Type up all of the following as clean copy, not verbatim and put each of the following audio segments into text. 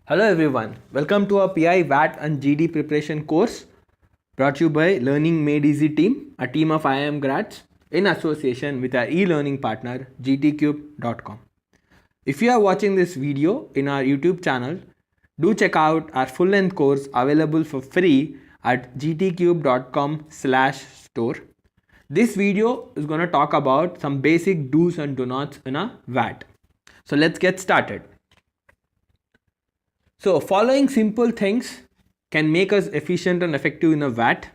Hello everyone, welcome to our PI, VAT and GD preparation course brought to you by Learning Made Easy team, a team of IIM grads in association with our e-learning partner gtcube.com. If you are watching this video in our YouTube channel, do check out our full-length course available for free at gtcube.com/store. This video is going to talk about some basic do's and do nots in a VAT. So let's get started. So following simple things can make us efficient and effective in a VAT.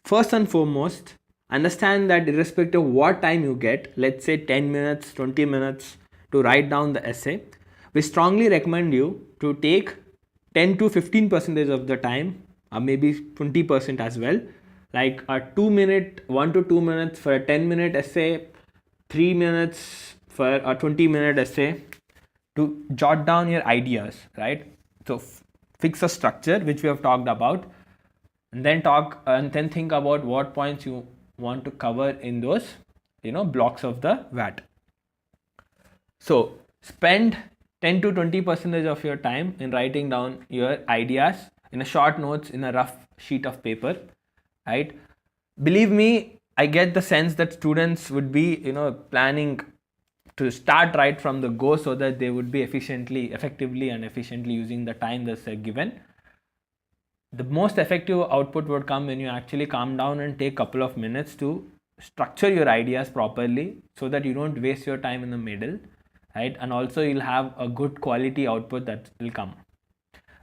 First and foremost, understand that irrespective of what time you get, let's say 10 minutes, 20 minutes to write down the essay, we strongly recommend you to take 10 to 15% of the time, or maybe 20% as well, like a 1 to 2 minutes for a 10-minute essay, 3 minutes for a 20-minute essay, to jot down your ideas, right? So fix a structure which we have talked about, and then think about what points you want to cover in those blocks of the VAT. So spend 10 to 20% of your time in writing down your ideas in a short notes in a rough sheet of paper, right? Believe me, I get the sense that students would be planning to start right from the go so that they would be effectively and efficiently using the time that's given. The most effective output would come when you actually calm down and take a couple of minutes to structure your ideas properly so that you don't waste your time in the middle, right? And also you'll have a good quality output that will come,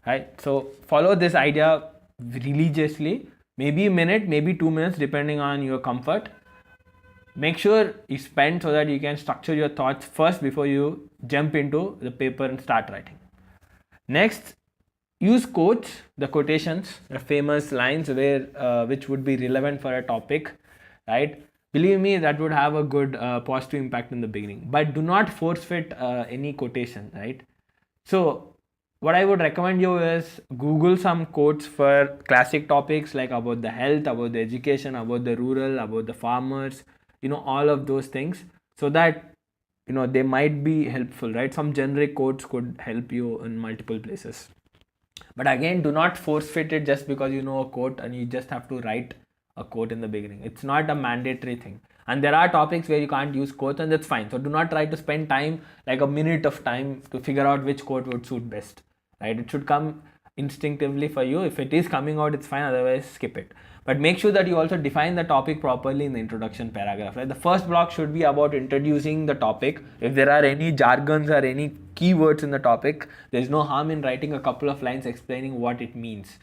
right? So follow this idea religiously, maybe a minute, maybe 2 minutes, depending on your comfort. Make sure you spend so that you can structure your thoughts first before you jump into the paper and start writing. Next, use quotes, the quotations, the famous lines which would be relevant for a topic, right? Believe me, that would have a good positive impact in the beginning, but do not force fit any quotation, right? So what I would recommend you is Google some quotes for classic topics like about the health, about the education, about the rural, about the farmers, all of those things, so that they might be helpful, right? Some generic quotes could help you in multiple places, but again, do not force fit it just because you know a quote and you just have to write a quote in the beginning. It's not a mandatory thing, and there are topics where you can't use quotes, and that's fine. So do not try to spend time, like a minute of time, to figure out which quote would suit best, right? It should come instinctively for you. If it is coming out, it's fine, otherwise skip it. But make sure that you also define the topic properly in the introduction paragraph, right? The first block should be about introducing the topic. If there are any jargons or any keywords in the topic, there's no harm in writing a couple of lines explaining what it means,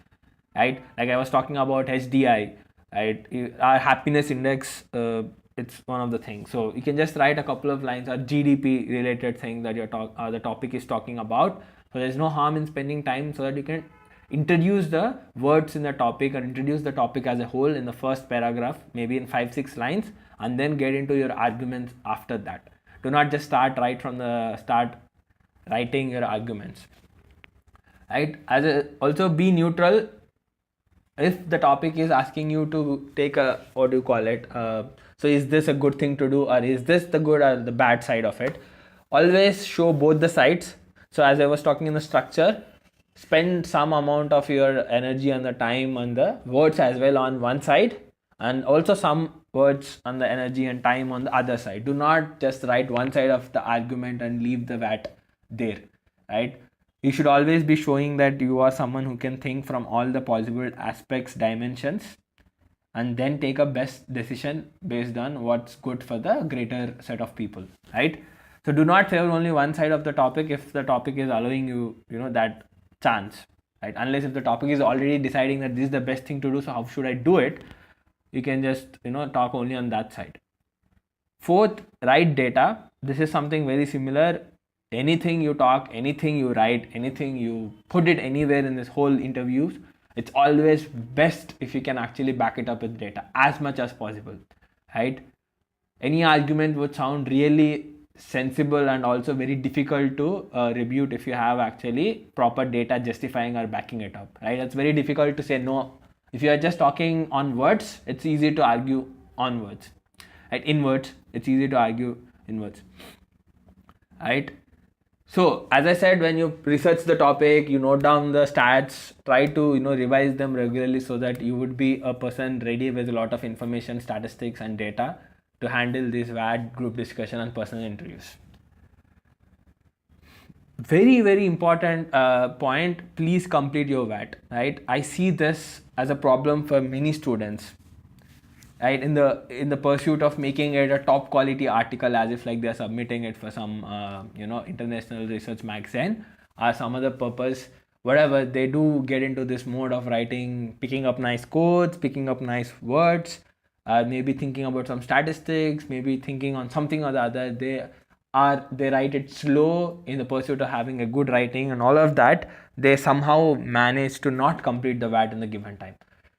right? Like I was talking about HDI, right? Our happiness index, it's one of the things. So you can just write a couple of lines, or GDP related thing that the topic is talking about. So there's no harm in spending time so that you can introduce the words in the topic and introduce the topic as a whole in the first paragraph, maybe in 5-6 lines, and then get into your arguments after that. Do not just start right from the start writing your arguments, right? Also be neutral. If the topic is asking you to take a, what do you call it, so is this a good thing to do, or is this the good or the bad side of it? Always show both the sides. So as I was talking in the structure, spend some amount of your energy and the time and the words as well on one side, and also some words and the energy and time on the other side. Do not just write one side of the argument and leave the VAT there, right? You should always be showing that you are someone who can think from all the possible aspects, dimensions, and then take a best decision based on what's good for the greater set of people, right? So do not favor only one side of the topic if the topic is allowing you, that chance, right? Unless if the topic is already deciding that this is the best thing to do, so how should I do it, you can just talk only on that side. Fourth, write data. This is something very similar. Anything you talk, anything you write, anything you put it anywhere in this whole interviews, it's always best if you can actually back it up with data as much as possible, right? Any argument would sound really sensible and also very difficult to rebut if you have actually proper data justifying or backing it up, right? It's very difficult to say no. If you are just talking on words, it's easy to argue on words, right? In words, it's easy to argue in words, right? So as I said, when you research the topic, you note down the stats, try to revise them regularly so that you would be a person ready with a lot of information, statistics and data to handle this WAD, group discussion and personal interviews. Very, very important point, please complete your WAT, right? I see this as a problem for many students, right? In the pursuit of making it a top quality article, as if like they're submitting it for some international research magazine or some other purpose, whatever. They do get into this mode of writing, picking up nice quotes, picking up nice words, maybe thinking about some statistics, maybe thinking on something or the other. They write it slow in the pursuit of having a good writing, and all of that they somehow manage to not complete the VAT in the given time.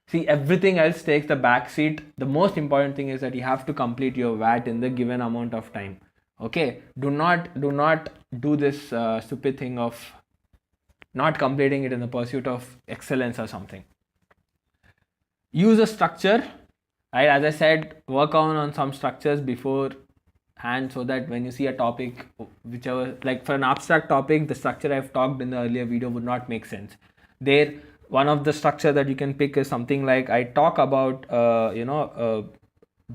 See, everything else takes the back seat. The most important thing is that you have to complete your VAT in the given amount of time. Okay, do not do this stupid thing of not completing it in the pursuit of excellence or something. Use a structure, right? As I said, work on some structures beforehand, so that when you see a topic, whichever, like for an abstract topic, the structure I've talked in the earlier video would not make sense. There, one of the structure that you can pick is something like, I talk about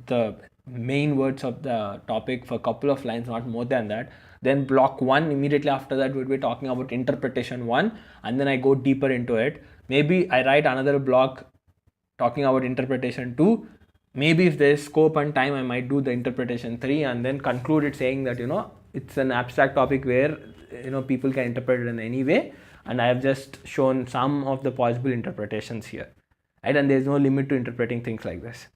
the main words of the topic for a couple of lines, not more than that. Then block 1, immediately after that we'll be talking about interpretation 1, and then I go deeper into it. Maybe I write another block talking about interpretation 2. Maybe if there's scope and time, I might do the interpretation 3 and then conclude it saying that it's an abstract topic where people can interpret it in any way, and I have just shown some of the possible interpretations here, right? And there's no limit to interpreting things like this.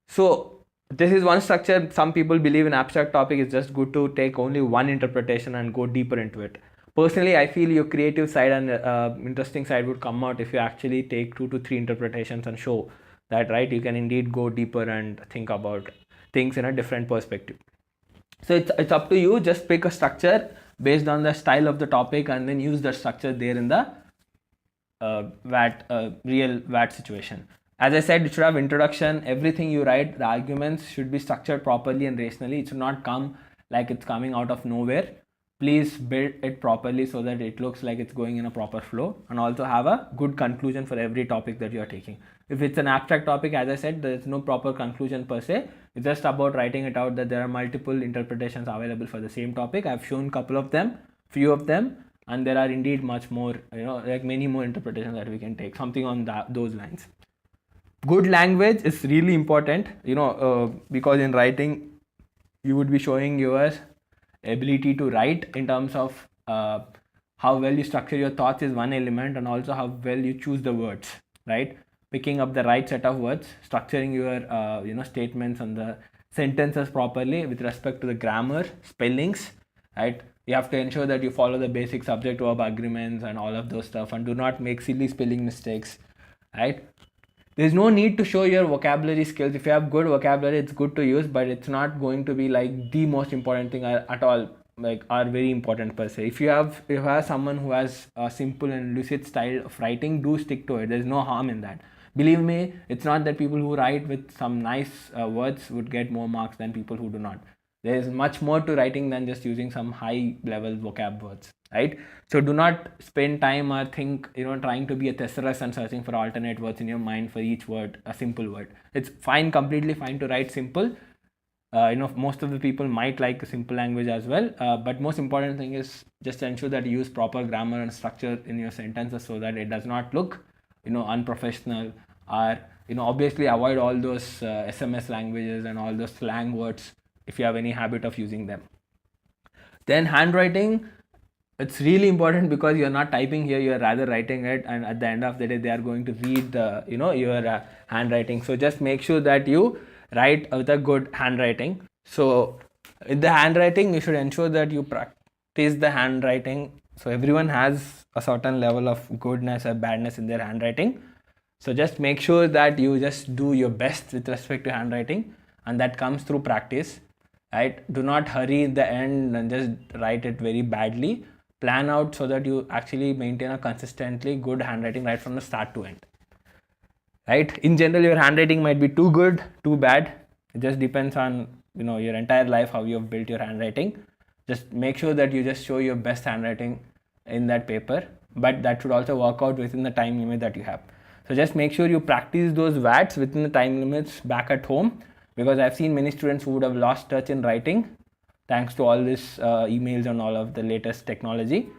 So this is one structure. Some people believe in abstract topic it's just good to take only one interpretation and go deeper into it. Personally, I feel your creative side and interesting side would come out if you actually take 2 to 3 interpretations and show that, right, you can indeed go deeper and think about things in a different perspective. So it's up to you. Just pick a structure based on the style of the topic and then use that structure there in the real VAT situation. As I said, it should have introduction. Everything you write, the arguments should be structured properly and rationally. It should not come like it's coming out of nowhere. Please build it properly so that it looks like it's going in a proper flow, and also have a good conclusion for every topic that you are taking. If it's an abstract topic, as I said, there is no proper conclusion per se. It's just about writing it out that there are multiple interpretations available for the same topic. I've shown couple of them, few of them, and there are indeed much more, like many more interpretations that we can take, something on those lines. Good language is really important, because in writing you would be showing your ability to write in terms of how well you structure your thoughts is one element, and also how well you choose the words, right? Picking up the right set of words, structuring your statements and the sentences properly with respect to the grammar, spellings, right? You have to ensure that you follow the basic subject verb agreements and all of those stuff, and do not make silly spelling mistakes, right? There's no need to show your vocabulary skills. If you have good vocabulary, it's good to use, but it's not going to be like the most important thing at all, like, are very important per se. If you have someone who has a simple and lucid style of writing, do stick to it. There's no harm in that. Believe me, it's not that people who write with some nice words would get more marks than people who do not. There is much more to writing than just using some high level vocab words, right? So do not spend time or think, trying to be a thesaurus and searching for alternate words in your mind for each word, a simple word. It's fine, completely fine to write simple. Most of the people might like a simple language as well, but most important thing is just ensure that you use proper grammar and structure in your sentences so that it does not look unprofessional, or obviously avoid all those SMS languages and all those slang words if you have any habit of using them. Then handwriting, it's really important because you're not typing here, you're rather writing it, and at the end of the day they are going to read the your handwriting. So just make sure that you write with a good handwriting. So with the handwriting, you should ensure that you practice the handwriting. So everyone has a certain level of goodness or badness in their handwriting. So just make sure that you just do your best with respect to handwriting, and that comes through practice, right? Do not hurry in the end and just write it very badly. Plan out so that you actually maintain a consistently good handwriting right from the start to end, right? In general, your handwriting might be too good, too bad. It just depends on your entire life, how you have built your handwriting. Just make sure that you just show your best handwriting in that paper, but that should also work out within the time limit that you have. So just make sure you practice those WATs within the time limits back at home, because I've seen many students who would have lost touch in writing thanks to all this emails and all of the latest technology.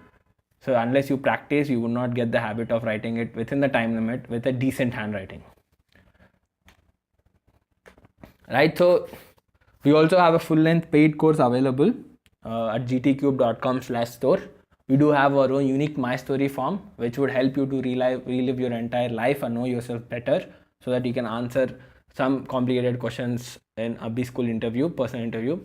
So unless you practice, you will not get the habit of writing it within the time limit with a decent handwriting. Right, so we also have a full-length paid course available at gtcube.com/store. We do have our own unique My Story form, which would help you to relive your entire life and know yourself better, so that you can answer some complicated questions in a B-school interview, personal interview.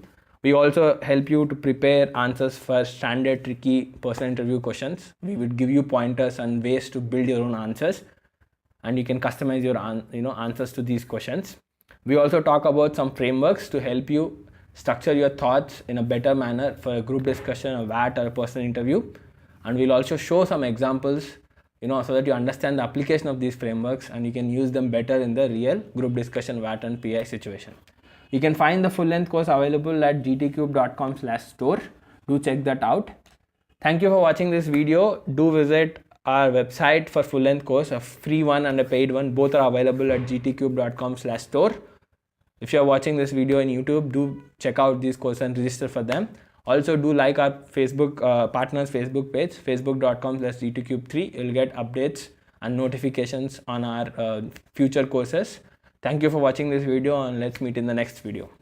We also help you to prepare answers for standard tricky personal interview questions. We would give you pointers and ways to build your own answers, and you can customize your answers to these questions. We also talk about some frameworks to help you structure your thoughts in a better manner for a group discussion, a WAT, or a personal interview. And we'll also show some examples, so that you understand the application of these frameworks and you can use them better in the real group discussion, WAT, and PI situation. You can find the full-length course available at gtcube.com/store. Do check that out. Thank you for watching this video. Do visit our website for full-length course, a free one and a paid one. Both are available at gtcube.com/store. If you are watching this video on YouTube, do check out these courses and register for them. Also, do like our Facebook partners Facebook page, facebook.com/gtcube3. You'll get updates and notifications on our future courses. Thank you for watching this video, and let's meet in the next video.